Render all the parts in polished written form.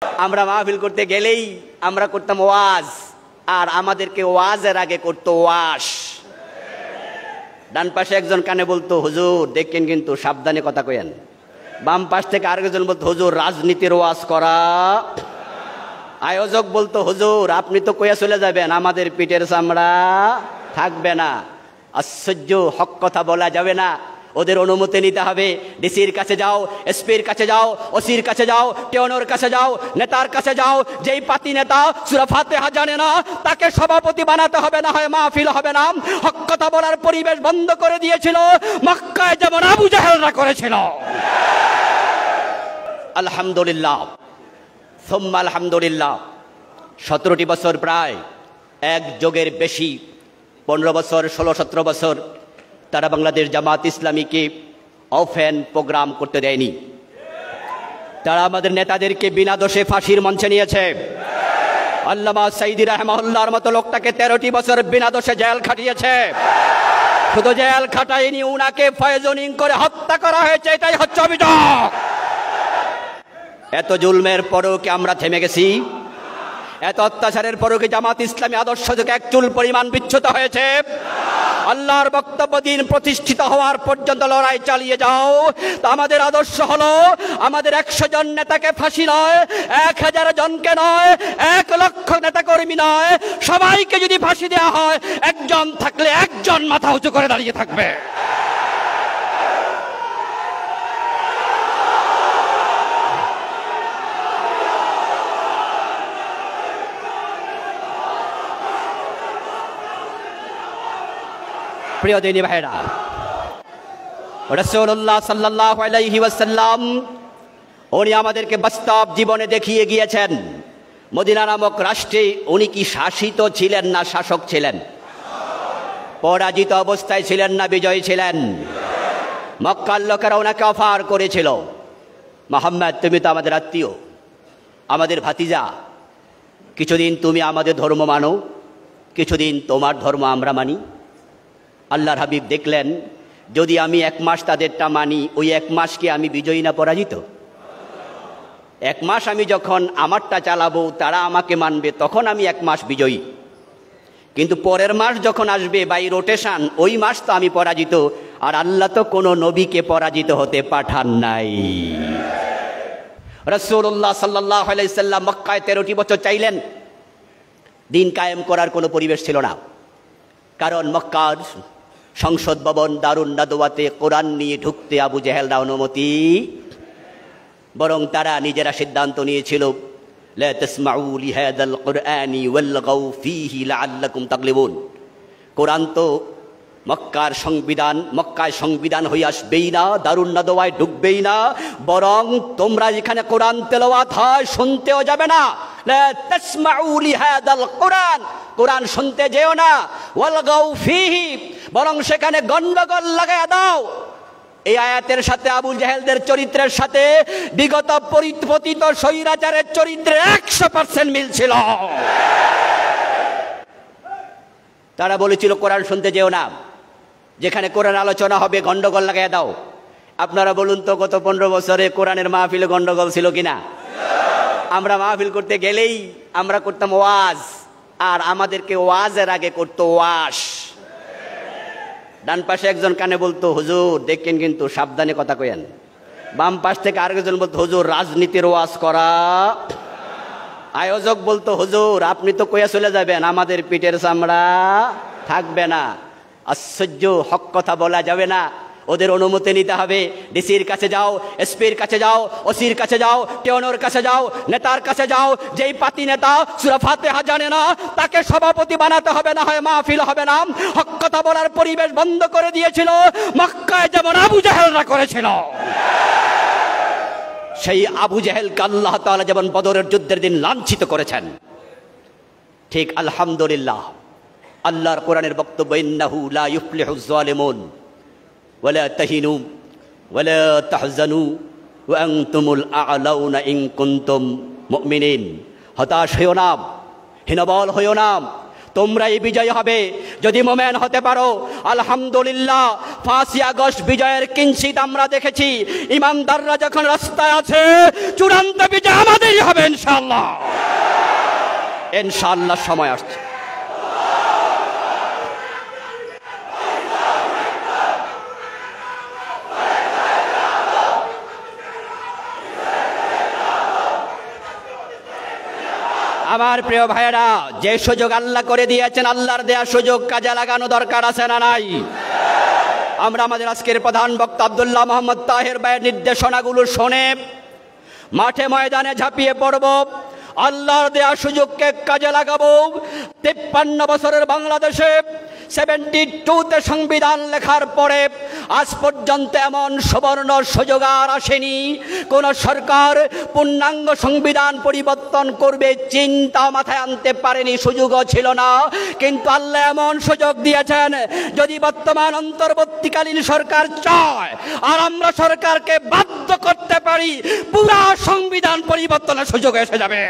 আমরা মাহফিল করতে গেলেই আমরা করতাম ওয়াজ, আর আমাদেরকে ওয়াজের আগে করতো ওয়াশ। ডান পাশে একজন কানে বলতো, হুজুর দেখেন কিন্তু সাবধানে কথা কইেন। বাম পাশ থেকে আরেকজন বলতো, হুজুর রাজনীতির ওয়াজ করা। আয়োজক বলতো, হুজুর আপনি তো কইয়া চলে যাবেন, আমাদের পিঠের চামড়া থাকবে না। আশ্চর্য, হক কথা বলা যাবে না, ওদের অনুমতি নিতে হবে। ডিসির কাছে যাও, এসপির কাছে যাও, ওসির কাছে যাও, টেওনোর কাছে যাও, নেতার কাছে যাও। যেই পাতি নেতা সূরা ফাতিহা জানে না তাকে সভাপতি বানাতে হবে, না হয় মাহফিল হবে না। হক কথা বলার পরিবেশ বন্ধ করে দিয়েছিল মক্কায়, যেমন আবু জাহেলরা করেছিল। আলহামদুলিল্লাহ সুম্মা আলহামদুলিল্লাহ। 17টি বছর, প্রায় এক যুগের বেশি, 15 বছর, 16-17 বছর তারা বাংলাদেশ জামাত ইসলামীকে অফেন প্রোগ্রাম করতে দেয়নি। তারা আমাদের নেতাদেরকে বিনা দোষে ফাঁসির মঞ্চে নিয়েছে। আল্লামা সাইদি রাহমাহুল্লাহর মতো লোকটাকে 13টি বছর বিনা দোষে জেল খাটিয়েছে। শুধু জেল খাটায়নি, উনাকে পয়জনিং করে হত্যা করা হয়েছে, এটাই হচ্ছে অভিযোগ। এত জুলমের পরও কি আমরা থেমে গেছি? এত অত্যাচারের পরও কি জামাত ইসলামী আদর্শ থেকে এক চুল পরিমাণ বিচ্যুত হয়েছে? আল্লাহর বক্তব্য দিন প্রতিষ্ঠিত হওয়ার পর্যন্ত লড়াই চালিয়ে যাও। তো আমাদের আদর্শ হলো, আমাদের 100 জন নেতাকে ফাঁসি নয়, 1000 জনকে নয়, 1 লক্ষ নেতা কর্মী নয়, সবাইকে যদি ফাঁসি দেওয়া হয়, একজন থাকলে একজন মাথা উঁচু করে দাঁড়িয়ে থাকবে। প্রিয় দিনী ভাইরা, রাসূলুল্লাহ সাল্লাল্লাহু আলাইহি ওয়াসাল্লাম উনি আমাদেরকে বাস্তব জীবনে দেখিয়ে গিয়েছেন। মদিনা নামক রাষ্ট্রে উনি কি শাসিত ছিলেন না শাসক ছিলেন? পরাজিত অবস্থায় ছিলেন না বিজয়ী ছিলেন? মক্কার লোকেরা ওনাকে অফার করেছিল, মুহাম্মদ তুমি তো আমাদের আত্মীয়, আমাদের ভাতিজা, কিছুদিন তুমি আমাদের ধর্ম মানো, কিছুদিন তোমার ধর্ম আমরা মানি। আল্লাহর হাবিব দেখলেন, যদি আমি 1 মাস তাদেরটা মানি, ওই 1 মাস কি আমি বিজয়ী না পরাজিত? 1 মাস আমি যখন আমারটা চালাবো, তারা আমাকে মানবে, তখন আমি 1 মাস বিজয়ী। কিন্তু পরের মাস যখন আসবে বাই রোটেশন, ওই মাস তো আমি পরাজিত। আর আল্লাহ তো কোনো নবীকে পরাজিত হতে পাঠান নাই। রাসূলুল্লাহ সাল্লাল্লাহু আলাইহি সাল্লাম মক্কায় 13টি বছর চাইলেন, দিন কায়েম করার কোনো পরিবেশ ছিল না। কারণ মক্কার সংসদ ভবন দারুন নাদওয়াতে কোরআন নিয়ে ঢুকতে আবু জাহেলরা অনুমতি, বরং তারা নিজেরা সিদ্ধান্ত নিয়েছিল, লা তাসমাউ লিহাদাল কুরআনি ওয়ালগাউ ফীহি লাআল্লাকুম তাগলিবুন। কোরআন তো মক্কার সংবিধান, মক্কায় সংবিধান হয়ে আসবেই না, দারুন নাদওয়ায় ঢুকবেই না, বরং তোমরা যেখানে কোরআন তেলাওয়াত হয় শুনতেও যাবে না। লা তাসমাউ লিহাদাল কুরআন, কোরআন শুনতে যেও না। ওয়ালগাউ ফীহি, বরং সেখানে গন্ডগোল লাগায়া দাও। এই আয়াতের সাথে আবু জাহেলদের চরিত্রের সাথে বিগত পতিত স্বৈরাচারের চরিত্রের 100% মিল ছিল। তারা বলেছিল কোরআন শুনতে যেও না, যেখানে কোরআন আলোচনা হবে গন্ডগোল লাগায়া দাও। আপনারা বলুন তো, গত 15 বছরে কোরআনের মাহফিলে গন্ডগোল ছিল কিনা? আমরা মাহফিল করতে গেলেই আমরা করতাম ওয়াজ, আর আমাদেরকে ওয়াজের আগে করতো ওয়াশ। ডান পাশে একজন কানে বলতো, হুজুর দেখেন কিন্তু সাবধানে কথা কইেন। বাম পাশ থেকে আরেকজন বলতো, হুজুর রাজনীতির ওয়াজ করা। আয়োজক বলতো, হুজুর আপনি তো কইয়া চলে যাবেন, আমাদের পিঠের চামড়া থাকবে না। আশ্চর্য, হক কথা বলা যাবে না, ওদের অনুমতি নিতে হবে। ডিসির কাছে যাও, এসপির কাছে যাও, ওসির কাছে যাও, টেওনোর কাছে যাও, নেতার কাছে যাও। যেই পাতি নেতা সূরা ফাতিহা জানে না তাকে সভাপতি বানাতে হবে, না হয় মাহফিল হবে না। হক কথা বলার পরিবেশ বন্ধ করে দিয়েছিল মক্কায়, যেমন আবু জাহেলরা করেছিল। সেই আবু জাহেলকে আল্লাহ তাআলা যেমন বদরের যুদ্ধের দিন লাঞ্ছিত করেছেন, ঠিক আলহামদুলিল্লাহ আল্লাহর কোরআনের বক্তব্য, ইন্নাহু লা ইউফলিহুজ জালিমুন ওয়ালা তাহিনু ওয়ালা তাহজানু ওয়া আনতুমুল আ'লাউনা ইন কুনতুম মুমিনিন। হতাশ হইও না, হীনবল হইও না, তোমরাই বিজয় হবে যদি মোমেন হতে পারো। আলহামদুলিল্লাহ 5ই আগস্ট বিজয়ের কিঞ্চিত আমরা দেখেছি। ইমানদাররা যখন রাস্তায় আছে চূড়ান্ত বিজয় আমাদেরই হবে ইনশাআল্লাহ। ইনশাআল্লাহ সময় আসছে। আমার প্রিয় ভাইয়েরা, যে সুযোগ আল্লাহ করে দিয়েছেন, আল্লাহর দেয়া সুযোগ কাজে লাগানো দরকার আছে না নাই? আমরা আমাদের আজকের প্রধান বক্তা আব্দুল্লাহ মোহাম্মদ তাহের ভাইয়ের নির্দেশনাগুলো শুনে মাঠে ময়দানে ঝাঁপিয়ে পড়ব, আল্লাহর দেয়া সুযোগকে কাজে লাগাবো। 53 বছরের বাংলাদেশে 72তে সংবিধান লেখার পরে আজ পর্যন্ত এমন সুবর্ণ সুযোগ আর আসেনি। কোন সরকার পূর্ণাঙ্গ সংবিধান পরিবর্তন করবে চিন্তা মাথায় আনতে পারেনি, সুযোগও ছিল না। কিন্তু আল্লাহ এমন সুযোগ দিয়েছেন, যদি বর্তমান অন্তর্বর্তীকালীন সরকার চায় আর আমরা সরকারকে বাধ্য করতে পারি, পুরা সংবিধান পরিবর্তনের সুযোগ এসে যাবে।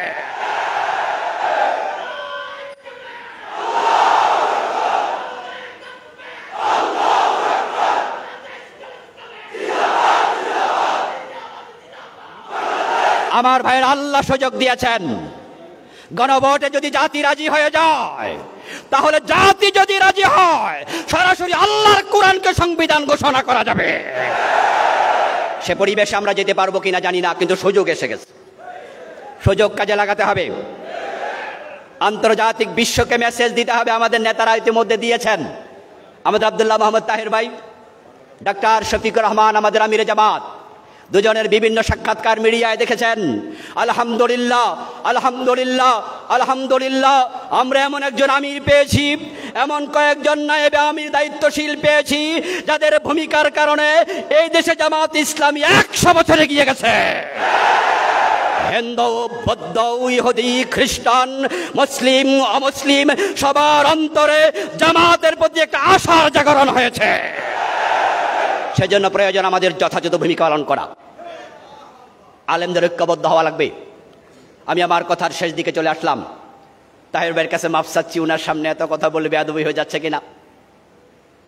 আমার ভাইয়ের, আল্লাহ সুযোগ দিয়েছেন। গণভোটে যদি জাতি রাজি হয়ে যায়, তাহলে জাতি যদি রাজি হয় সরাসরি আল্লাহর কোরআনকে সংবিধান ঘোষণা করা যাবে। সে পরিবেশে আমরা যেতে পারবো কিনা জানি না, কিন্তু সুযোগ এসে গেছে। সুযোগ কাজে লাগাতে হবে। আন্তর্জাতিক বিশ্বকে মেসেজ দিতে হবে। আমাদের নেতারা ইতিমধ্যে দিয়েছেন। আমাদের আব্দুল্লাহ মোহাম্মদ তাহের ভাই, ডাক্তার শফিকুর রহমান, আমাদের আমিরে জামাত, দুজনের বিভিন্ন সাক্ষাৎকার মিডিয়ায় দেখেছেন। আলহামদুলিল্লাহ, আলহামদুলিল্লাহ, আলহামদুলিল্লাহ, আমরা এমন একজন আমির পেয়েছি, এমন কয়েকজন নায়েবে আমির দায়িত্বশীল পেয়েছি, যাদের ভূমিকার কারণে এই দেশে জামাত ইসলামী 100 বছরে গিয়ে গেছে। হিন্দু, বৌদ্ধ, ইহুদি, খ্রিস্টান, মুসলিম, অমুসলিম সবার অন্তরে জামাতের প্রতি একটা আশার জাগরণ হয়েছে। সেজন্য প্রয়োজন আমাদের যথাযথ ভূমিকা পালন করা। আলেমদের ঐক্যবদ্ধ হওয়া লাগবে। আমি আমার কথার শেষ দিকে চলে আসলাম। তাহের ভাইয়ের কাছে মাফ চাচ্ছি, উনার সামনে এত কথা বলে বেয়াদবি হয়ে যাচ্ছে কিনা।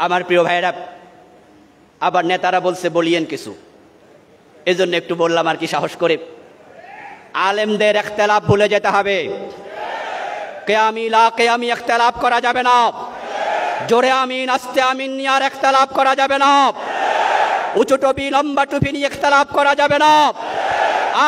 আমার প্রিয় ভাইয়েরা, আবার নেতারা বলছে বলিয়েন কিছু, এজন্য একটু বললাম আর কি সাহস করে। আলেমদের ইখতিলাফ ভুলে যেতে হবে। কেয়ামি লা কেয়ামি ইখতিলাফ করা যাবে না। জোরে আমিন, আস্তে আমিন নিয়ে আর ইখতিলাফ করা যাবে না। উঁচু টুপি লম্বা টুপি নিয়ে ইখতিলাফ করা যাবে না।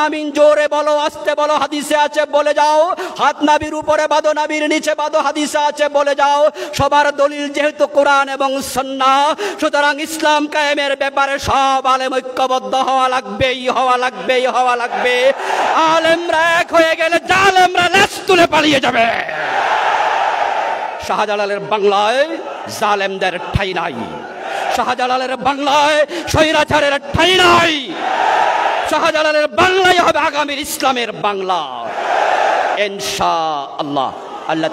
আমিন জোরে বলো, আস্তে বলো, হাদিসে আছে বলে যাও। হাত নাভির উপরে বাঁধো, নাভির নিচে বাঁধো, হাদিসে আছে বলে যাও। সবার দলিল যেহেতু কোরআন এবং সুন্নাহ, সুতরাং ইসলাম কায়েমের ব্যাপারে সব আলেম ঐক্যবদ্ধ হওয়া লাগবেই, হওয়া লাগবেই, হওয়া লাগবে। আলেমরা এক হয়ে গেলে জালেমরা লেজ তুলে পালিয়ে যাবে। শাহজালালের বাংলায় জালেমদের ঠাঁই নাই। শাহজালালের বাংলায় স্বৈরাচারের ঠাঁই নাই। শাহজালালের বাংলাই হবে আগামীর ইসলামের বাংলা ইনশাআল্লাহ। আল্লাহ